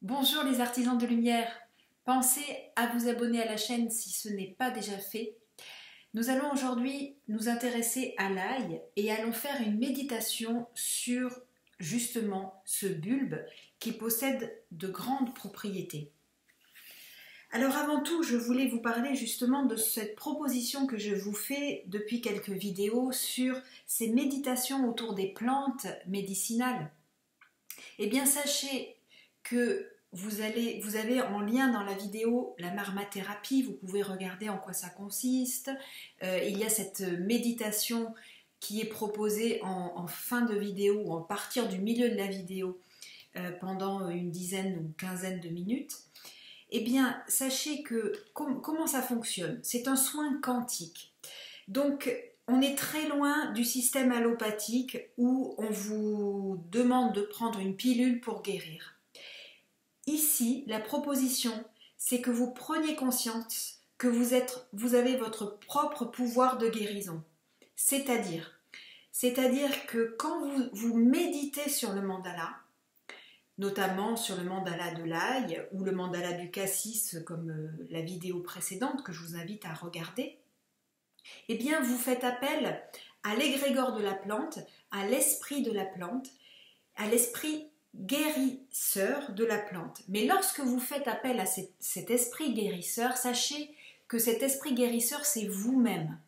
Bonjour les artisans de lumière, pensez à vous abonner à la chaîne si ce n'est pas déjà fait. Nous allons aujourd'hui nous intéresser à l'ail et allons faire une méditation sur justement ce bulbe qui possède de grandes propriétés. Alors avant tout, je voulais vous parler justement de cette proposition que je vous fais depuis quelques vidéos sur ces méditations autour des plantes médicinales. Eh bien sachez que vous avez en lien dans la vidéo la marmathérapie, vous pouvez regarder en quoi ça consiste. Il y a cette méditation qui est proposée en fin de vidéo ou à partir du milieu de la vidéo pendant une dizaine ou quinzaine de minutes. Eh bien, sachez que comment ça fonctionne? C'est un soin quantique. Donc, on est très loin du système allopathique où on vous demande de prendre une pilule pour guérir. Ici, la proposition, c'est que vous preniez conscience que vous avez votre propre pouvoir de guérison. C'est-à-dire que quand vous méditez sur le mandala, notamment sur le mandala de l'ail ou le mandala du cassis, comme la vidéo précédente que je vous invite à regarder, eh bien vous faites appel à l'égrégore de la plante, à l'esprit de la plante, à l'esprit guérisseur de la plante. Mais lorsque vous faites appel à cet esprit guérisseur, sachez que cet esprit guérisseur, c'est vous-même.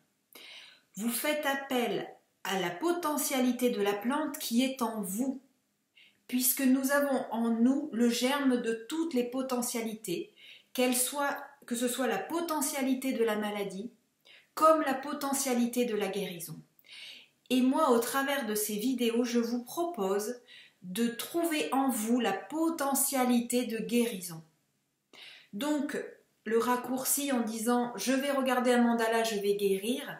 Vous faites appel à la potentialité de la plante qui est en vous, puisque nous avons en nous le germe de toutes les potentialités, que ce soit la potentialité de la maladie, comme la potentialité de la guérison. Et moi, au travers de ces vidéos, je vous propose de trouver en vous la potentialité de guérison. Donc, le raccourci en disant « je vais regarder un mandala, je vais guérir »,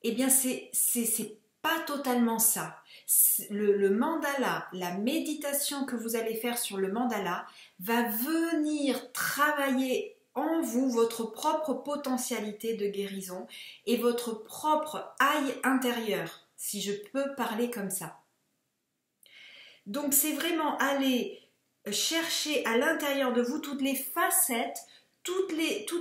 eh bien, c'est pas totalement ça. Le mandala, la méditation que vous allez faire sur le mandala va venir travailler en vous votre propre potentialité de guérison et votre propre ail intérieur, si je peux parler comme ça. Donc c'est vraiment aller chercher à l'intérieur de vous toutes les facettes, toutes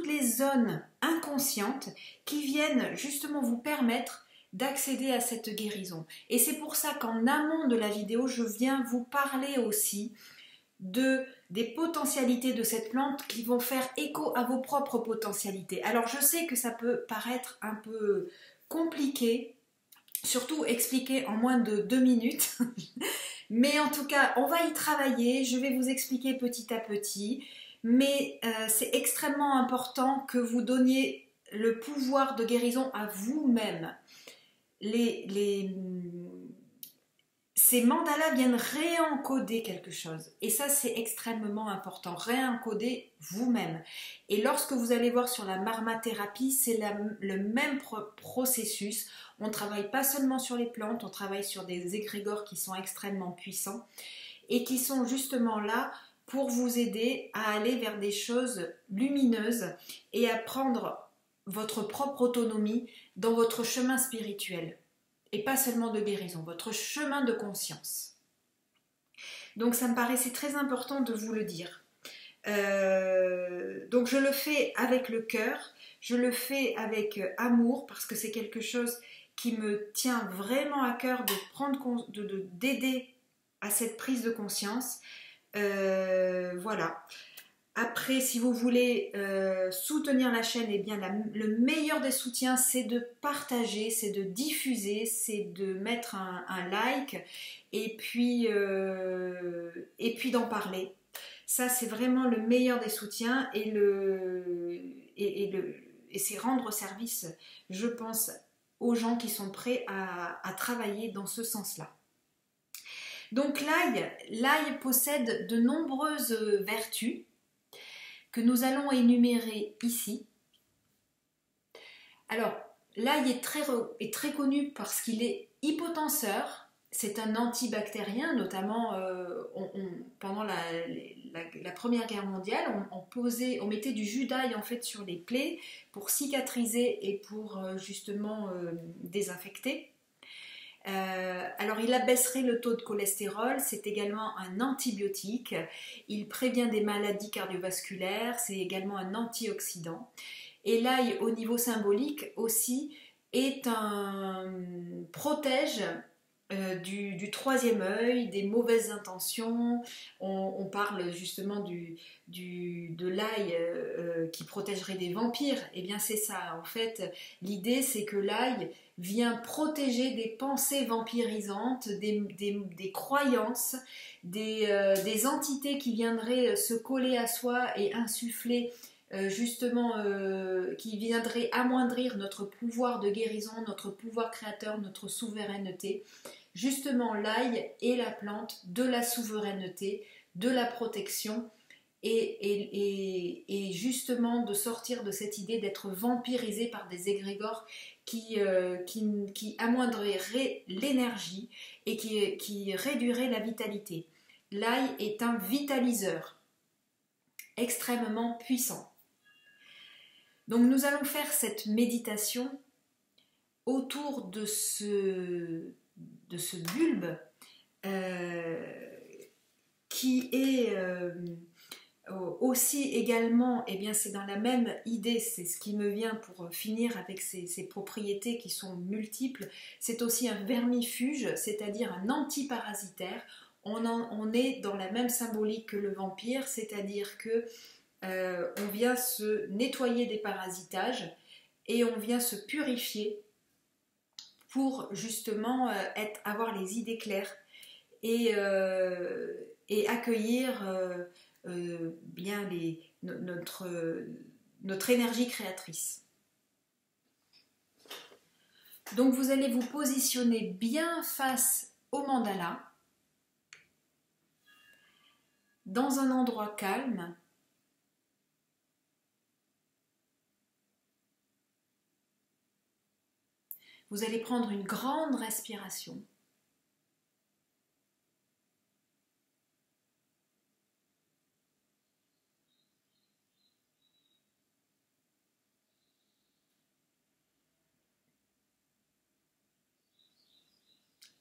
les zones inconscientes qui viennent justement vous permettre d'accéder à cette guérison. Et c'est pour ça qu'en amont de la vidéo, je viens vous parler aussi des potentialités de cette plante qui vont faire écho à vos propres potentialités. Alors je sais que ça peut paraître un peu compliqué, surtout expliqué en moins de 2 minutes, mais en tout cas on va y travailler, je vais vous expliquer petit à petit, mais c'est extrêmement important que vous donniez le pouvoir de guérison à vous-même. Ces mandalas viennent réencoder quelque chose. Et ça, c'est extrêmement important. Réencoder vous-même. Et lorsque vous allez voir sur la marmathérapie, c'est le même processus. On ne travaille pas seulement sur les plantes, on travaille sur des égrégores qui sont extrêmement puissants et qui sont justement là pour vous aider à aller vers des choses lumineuses et à prendre votre propre autonomie dans votre chemin spirituel. Et pas seulement de guérison, votre chemin de conscience. Donc ça me paraissait très important de vous le dire. Donc je le fais avec le cœur, je le fais avec amour, parce que c'est quelque chose qui me tient vraiment à cœur d'aider à cette prise de conscience. Voilà. Après, si vous voulez soutenir la chaîne, eh bien le meilleur des soutiens, c'est de partager, c'est de diffuser, c'est de mettre un like et puis d'en parler. Ça, c'est vraiment le meilleur des soutiens et c'est rendre service, je pense, aux gens qui sont prêts à travailler dans ce sens-là. Donc l'ail possède de nombreuses vertus que nous allons énumérer ici. Alors, l'ail est très connu parce qu'il est hypotenseur, c'est un antibactérien, notamment pendant la Première Guerre mondiale, on mettait du jus d'ail en fait sur les plaies pour cicatriser et pour justement désinfecter. Alors il abaisserait le taux de cholestérol, c'est également un antibiotique, il prévient des maladies cardiovasculaires, c'est également un antioxydant. Et l'ail au niveau symbolique aussi est un protège du troisième œil, des mauvaises intentions. On parle justement de l'ail qui protégerait des vampires. Eh bien c'est ça, en fait, l'idée c'est que l'ail vient protéger des pensées vampirisantes, des croyances, des entités qui viendraient se coller à soi et insuffler qui viendraient amoindrir notre pouvoir de guérison, notre pouvoir créateur, notre souveraineté. Justement, l'ail est la plante de la souveraineté, de la protection et justement de sortir de cette idée d'être vampirisé par des égrégores qui amoindriraient l'énergie et qui réduiraient la vitalité. L'ail est un vitaliseur extrêmement puissant. Donc nous allons faire cette méditation autour de ce bulbe qui est aussi également, eh bien c'est dans la même idée, c'est ce qui me vient pour finir avec ces propriétés qui sont multiples, c'est aussi un vermifuge, c'est-à-dire un antiparasitaire. On est dans la même symbolique que le vampire, c'est-à-dire que on vient se nettoyer des parasitages et on vient se purifier pour justement avoir les idées claires et accueillir bien notre énergie créatrice. Donc vous allez vous positionner bien face au mandala, dans un endroit calme. Vous allez prendre une grande respiration.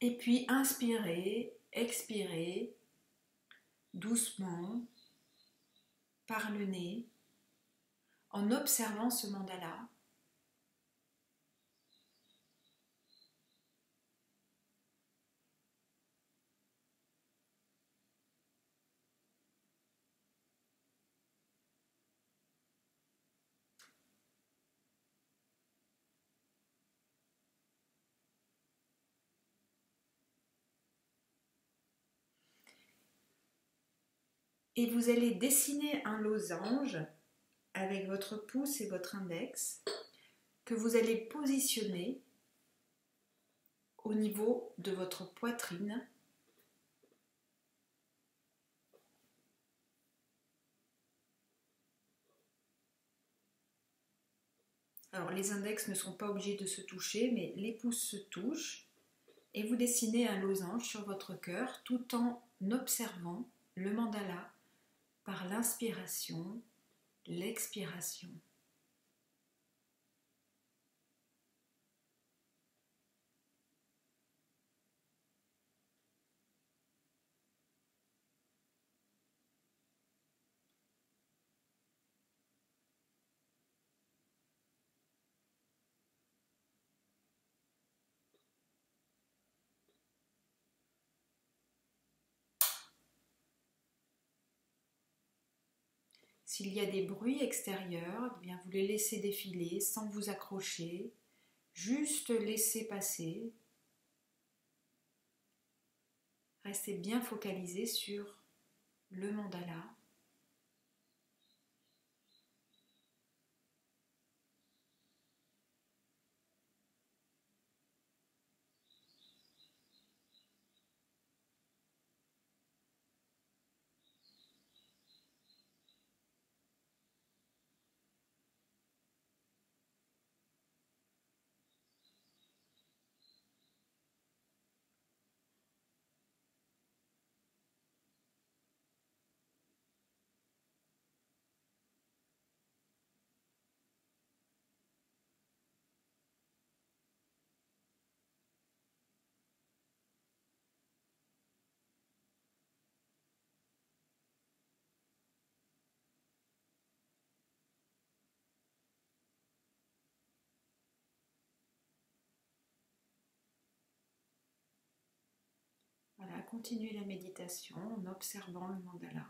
Et puis inspirez, expirez doucement par le nez en observant ce mandala. Et vous allez dessiner un losange avec votre pouce et votre index que vous allez positionner au niveau de votre poitrine. Alors les index ne sont pas obligés de se toucher, mais les pouces se touchent et vous dessinez un losange sur votre cœur tout en observant le mandala par l'inspiration, l'expiration. S'il y a des bruits extérieurs, eh bien vous les laissez défiler sans vous accrocher, juste laissez passer. Restez bien focalisé sur le mandala. continuer la méditation en observant le mandala.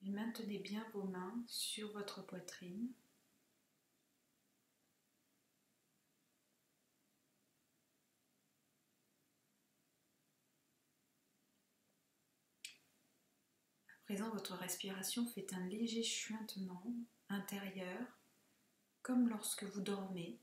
Et maintenez bien vos mains sur votre poitrine. À présent, votre respiration fait un léger chuintement intérieur, comme lorsque vous dormez.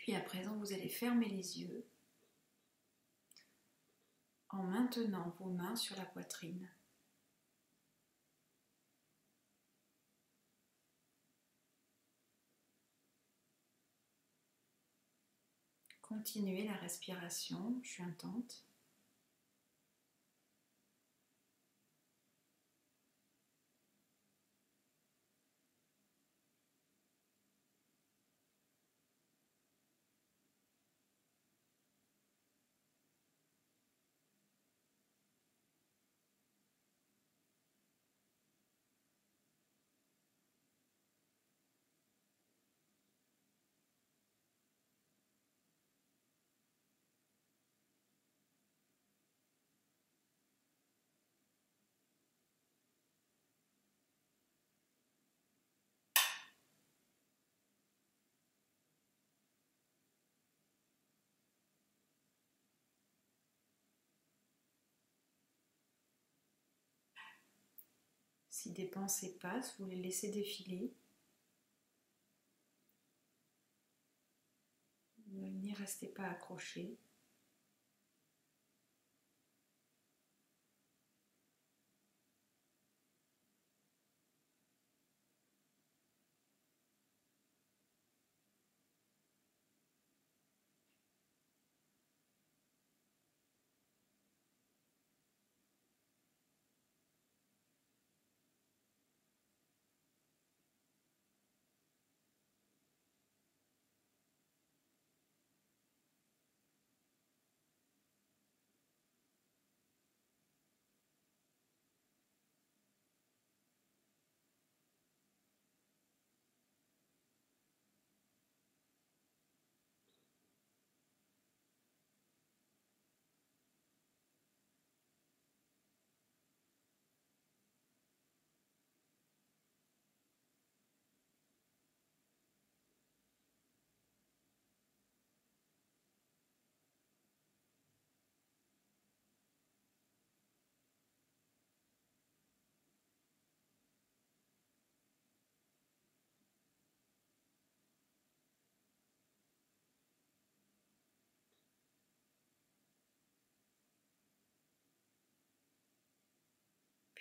Puis à présent, vous allez fermer les yeux en maintenant vos mains sur la poitrine. Continuez la respiration chuintante. Si des pensées passent, vous les laissez défiler. N'y restez pas accroché.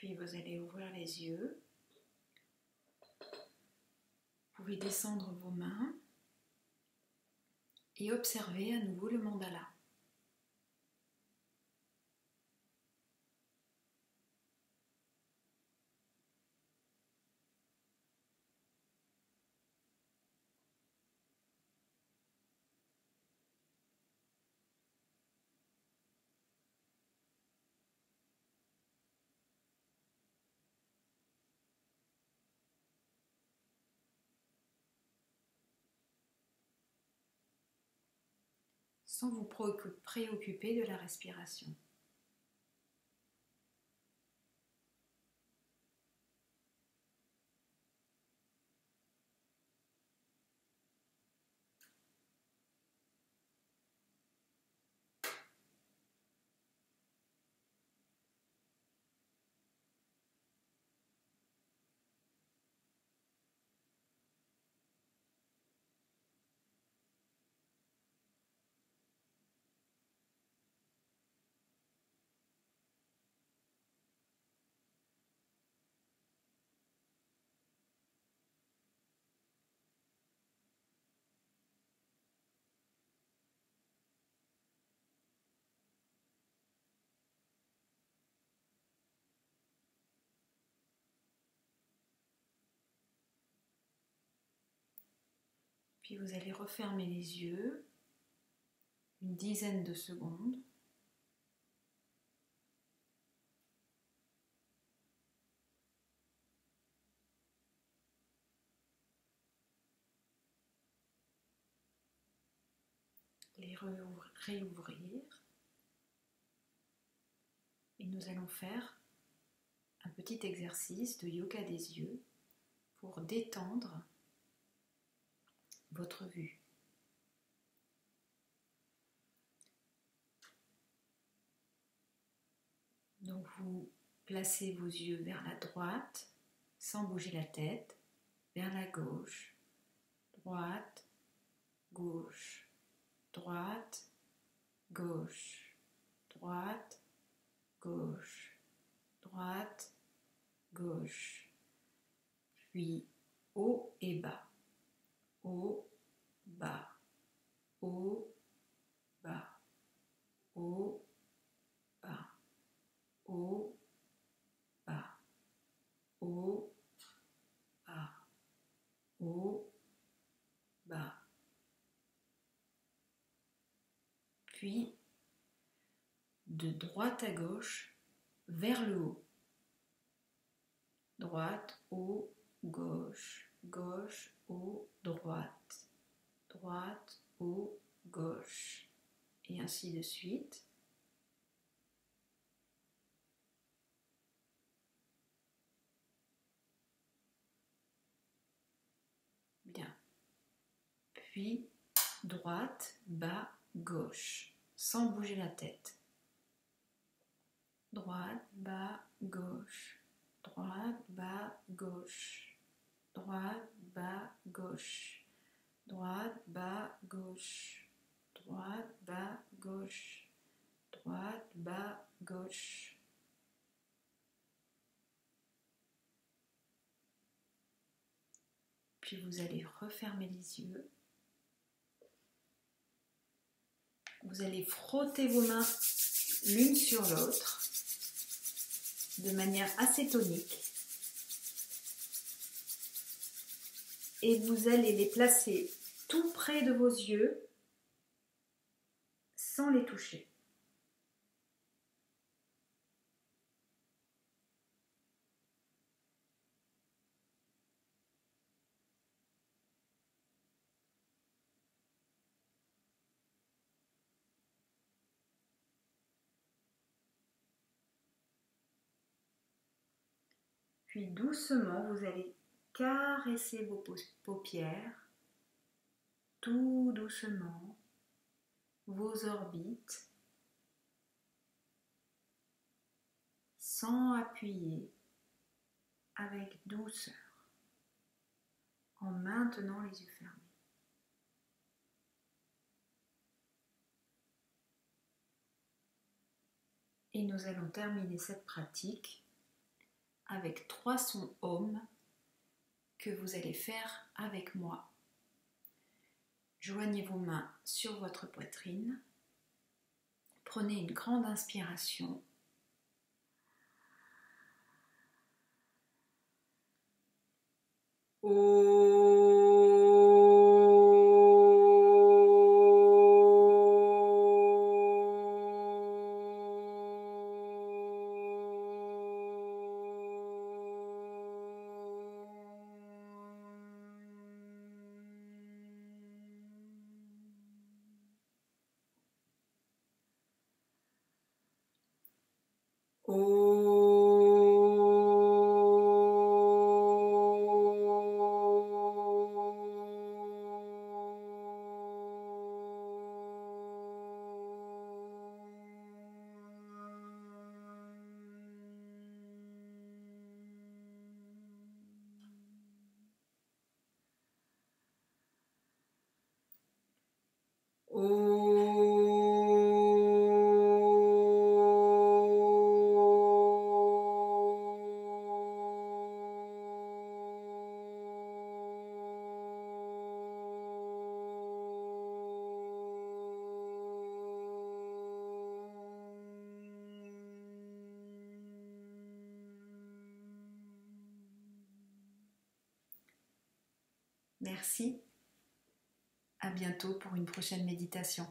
Puis vous allez ouvrir les yeux. Vous pouvez descendre vos mains et observer à nouveau le mandala. Sans vous préoccuper de la respiration. Puis vous allez refermer les yeux une dizaine de secondes. Les réouvrir. Et nous allons faire un petit exercice de yoga des yeux pour détendre votre vue. Donc vous placez vos yeux vers la droite sans bouger la tête, vers la gauche, droite, gauche, droite, gauche, droite, gauche, droite, gauche, puis haut et bas, haut, bas, haut, bas, haut, bas, haut, bas, haut, bas, haut, bas. Puis de droite à gauche vers le haut. Droite, haut, gauche, gauche, haut, droite, droite, haut, gauche, et ainsi de suite. Bien. Puis droite, bas, gauche, sans bouger la tête. Droite, bas, gauche, droite, bas, gauche, droite, bas, gauche, droite, bas, gauche, droite, bas, gauche, droite, bas, gauche. Puis vous allez refermer les yeux. Vous allez frotter vos mains l'une sur l'autre de manière assez tonique. Et vous allez les placer tout près de vos yeux sans les toucher. Puis doucement, vous allez caresser vos paupières, tout doucement, vos orbites, sans appuyer, avec douceur, en maintenant les yeux fermés. Et nous allons terminer cette pratique avec 3 sons Om que vous allez faire avec moi. Joignez vos mains sur votre poitrine. Prenez une grande inspiration. Merci. À bientôt pour une prochaine méditation.